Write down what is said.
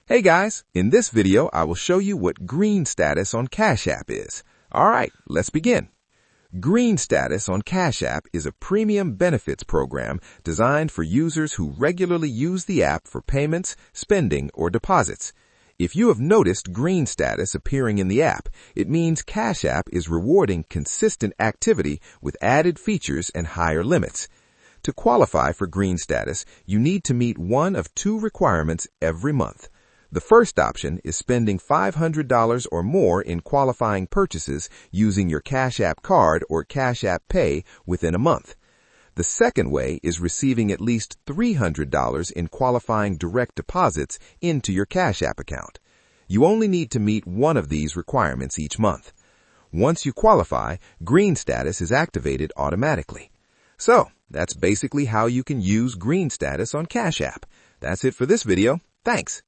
Hey guys, in this video I will show you what Green Status on Cash App is. Alright, let's begin. Green Status on Cash App is a premium benefits program designed for users who regularly use the app for payments, spending, or deposits. If you have noticed Green Status appearing in the app, it means Cash App is rewarding consistent activity with added features and higher limits. To qualify for Green Status, you need to meet one of two requirements every month. The first option is spending $500 or more in qualifying purchases using your Cash App card or Cash App Pay within a month. The second way is receiving at least $300 in qualifying direct deposits into your Cash App account. You only need to meet one of these requirements each month. Once you qualify, Green Status is activated automatically. So, that's basically how you can use Green Status on Cash App. That's it for this video. Thanks.